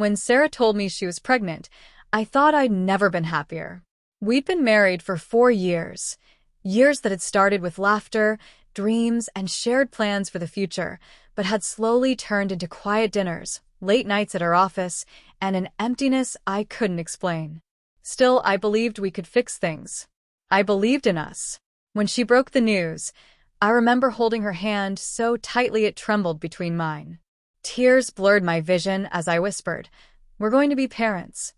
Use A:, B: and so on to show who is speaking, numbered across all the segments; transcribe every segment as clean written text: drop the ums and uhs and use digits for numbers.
A: When Sarah told me she was pregnant, I thought I'd never been happier. We'd been married for 4 years. Years that had started with laughter, dreams, and shared plans for the future, but had slowly turned into quiet dinners, late nights at our office, and an emptiness I couldn't explain. Still, I believed we could fix things. I believed in us. When she broke the news, I remember holding her hand so tightly it trembled between mine. Tears blurred my vision as I whispered, "We're going to be parents."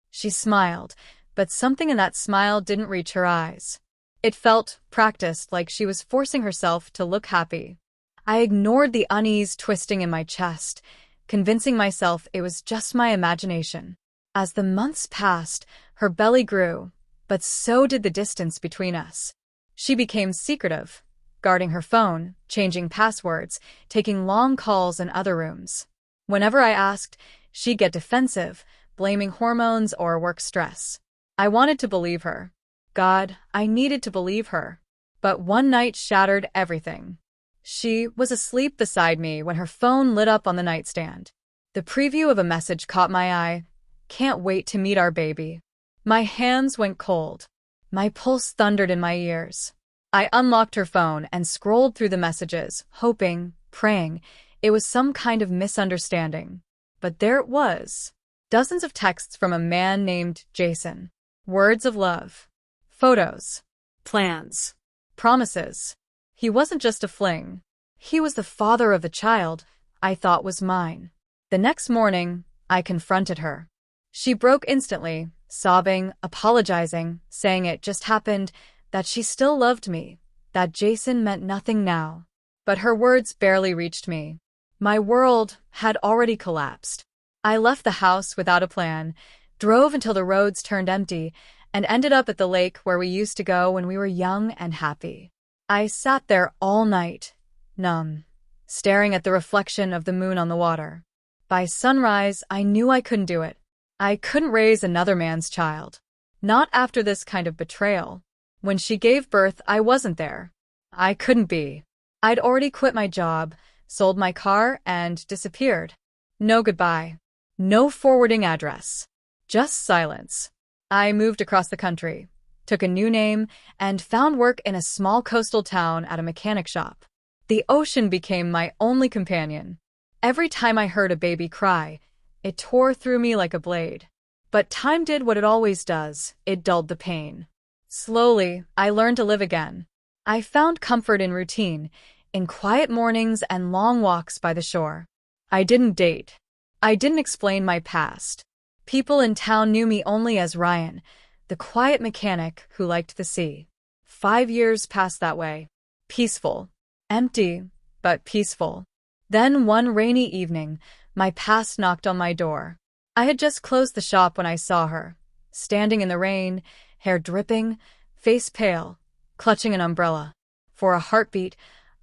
A: She smiled, but something in that smile didn't reach her eyes. It felt practiced, like she was forcing herself to look happy. I ignored the unease twisting in my chest, convincing myself it was just my imagination. As the months passed, her belly grew, but so did the distance between us. She became secretive, guarding her phone, changing passwords, taking long calls in other rooms. Whenever I asked, she'd get defensive, blaming hormones or work stress. I wanted to believe her. God, I needed to believe her. But one night shattered everything. She was asleep beside me when her phone lit up on the nightstand. The preview of a message caught my eye. "Can't wait to meet our baby." My hands went cold. My pulse thundered in my ears. I unlocked her phone and scrolled through the messages, hoping, praying, it was some kind of misunderstanding. But there it was. Dozens of texts from a man named Jason. Words of love. Photos. Plans. Promises. He wasn't just a fling. He was the father of the child I thought was mine. The next morning, I confronted her. She broke instantly, sobbing, apologizing, saying it just happened, that she still loved me, that Jason meant nothing now. But her words barely reached me. My world had already collapsed. I left the house without a plan, drove until the roads turned empty, and ended up at the lake where we used to go when we were young and happy. I sat there all night, numb, staring at the reflection of the moon on the water. By sunrise, I knew I couldn't do it. I couldn't raise another man's child. Not after this kind of betrayal. When she gave birth, I wasn't there. I couldn't be. I'd already quit my job, sold my car, and disappeared. No goodbye. No forwarding address. Just silence. I moved across the country, took a new name, and found work in a small coastal town at a mechanic shop. The ocean became my only companion. Every time I heard a baby cry, it tore through me like a blade. But time did what it always does, it dulled the pain. Slowly, I learned to live again. I found comfort in routine, in quiet mornings and long walks by the shore. I didn't date. I didn't explain my past. People in town knew me only as Ryan, the quiet mechanic who liked the sea. 5 years passed that way. Peaceful. Empty, but peaceful. Then one rainy evening, my past knocked on my door. I had just closed the shop when I saw her, standing in the rain, hair dripping, face pale, clutching an umbrella. For a heartbeat,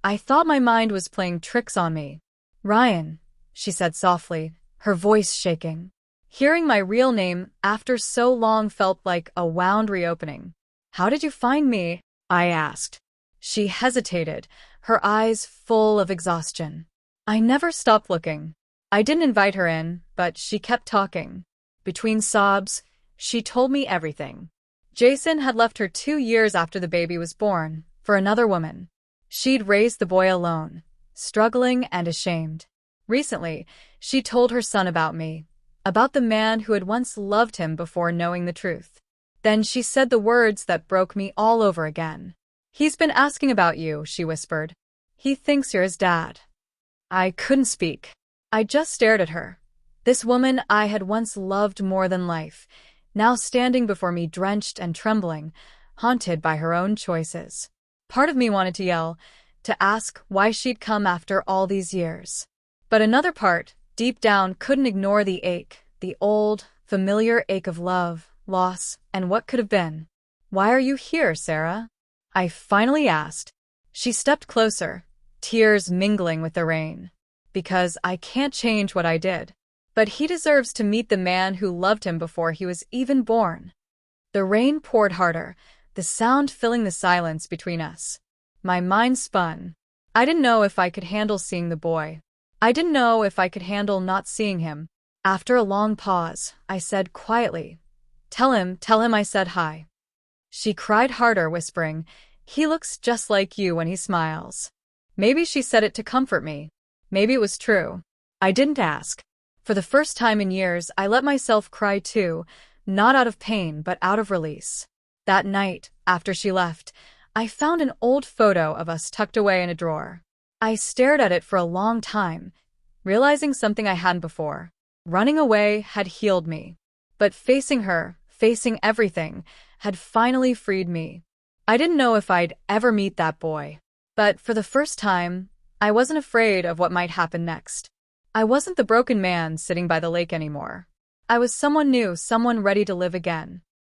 A: I thought my mind was playing tricks on me. "Ryan," she said softly, her voice shaking. Hearing my real name after so long felt like a wound reopening. "How did you find me?" I asked. She hesitated, her eyes full of exhaustion. I never stopped looking. I didn't invite her in, but she kept talking. Between sobs, she told me everything. Jason had left her 2 years after the baby was born, for another woman. She'd raised the boy alone, struggling and ashamed. Recently, she told her son about me, about the man who had once loved him before knowing the truth. Then she said the words that broke me all over again. "He's been asking about you," she whispered. "He thinks you're his dad." I couldn't speak. I just stared at her. This woman I had once loved more than life, now standing before me drenched and trembling, haunted by her own choices. Part of me wanted to yell, to ask why she'd come after all these years. But another part, deep down, couldn't ignore the ache, the old, familiar ache of love, loss, and what could have been. "Why are you here, Sarah?" I finally asked. She stepped closer, tears mingling with the rain. "Because I can't change what I did. But he deserves to meet the man who loved him before he was even born." The rain poured harder, the sound filling the silence between us. My mind spun. I didn't know if I could handle seeing the boy. I didn't know if I could handle not seeing him. After a long pause, I said quietly, tell him I said hi." She cried harder, whispering, "He looks just like you when he smiles." Maybe she said it to comfort me. Maybe it was true. I didn't ask. For the first time in years, I let myself cry too, not out of pain, but out of release. That night, after she left, I found an old photo of us tucked away in a drawer. I stared at it for a long time, realizing something I hadn't before. Running away had healed me. But facing her, facing everything, had finally freed me. I didn't know if I'd ever meet that boy. But for the first time, I wasn't afraid of what might happen next. I wasn't the broken man sitting by the lake anymore. I was someone new, someone ready to live again.